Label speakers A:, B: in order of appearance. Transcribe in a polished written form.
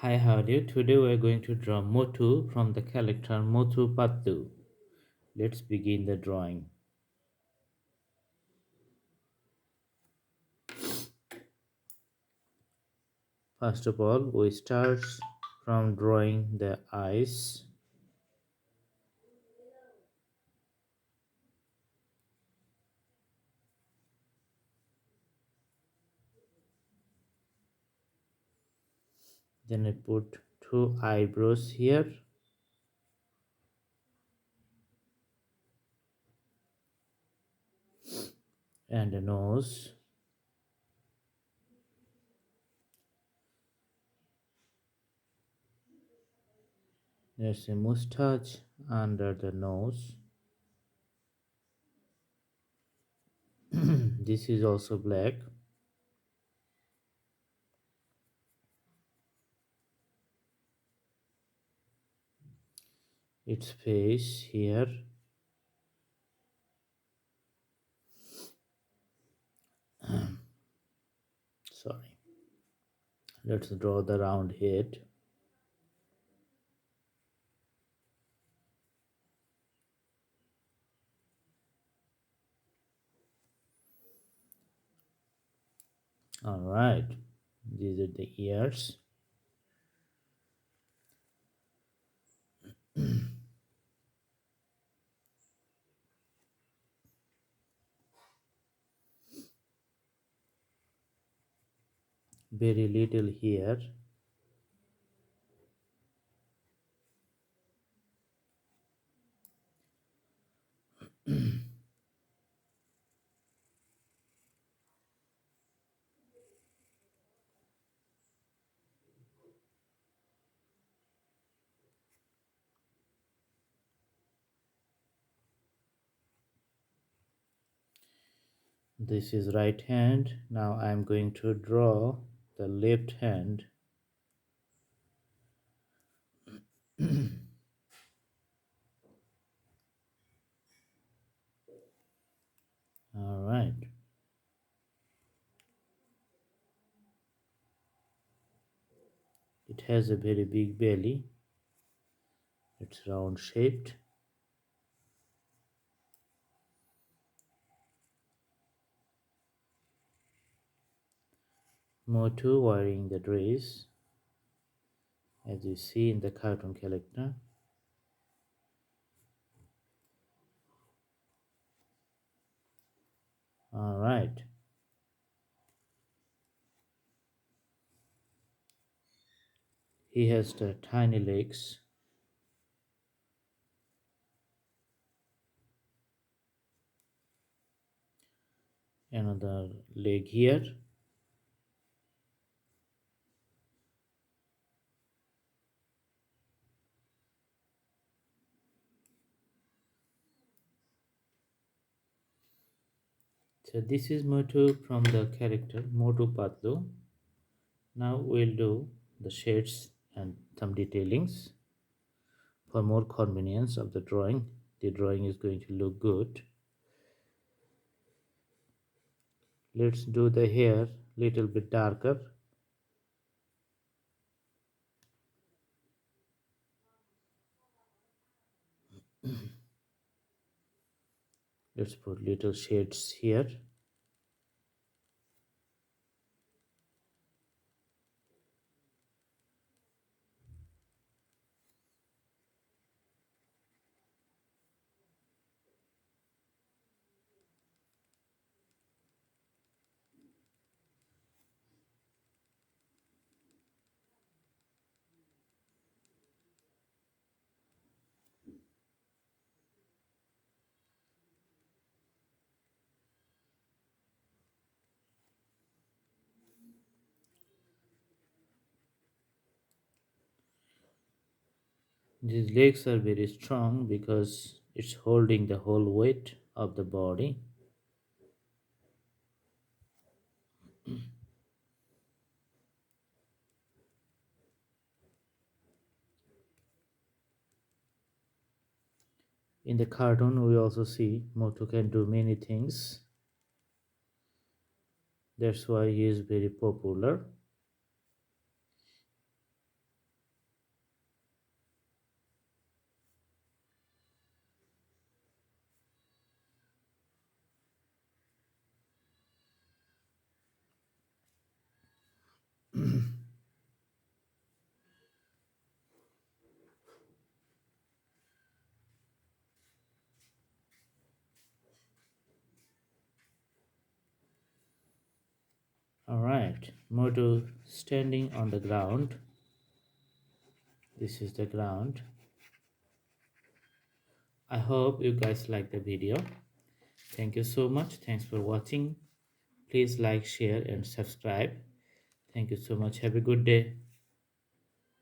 A: Hi, how are you? Today we are going to draw Motu from the character Motu Patlu. Let's begin the drawing. First of all, we start from drawing the eyes. Then I put two eyebrows here and a nose. There's a mustache under the nose. This is also black. Its face here. Sorry. Let's draw the round head. All right. These are the ears. Very little here. This is right hand. Now I am going to draw the left hand. All right. It has a very big belly. It's round shaped. Motu wearing the dress as you see in the cartoon character. All right. He has the tiny legs. Another leg here. So this is Motu from the character Motu Patlu. Now we'll do the shades and some detailings. For more convenience of the drawing is going to look good. Let's do the hair little bit darker. Let's put little shades here. These legs are very strong because it's holding the whole weight of the body. In the cartoon, we also see Motu can do many things. That's why he is very popular. Alright, Motu standing on the ground. This is the ground. I hope you guys like the video. Thank you so much. Thanks for watching. Please like, share and subscribe. Thank you so much. Have a good day.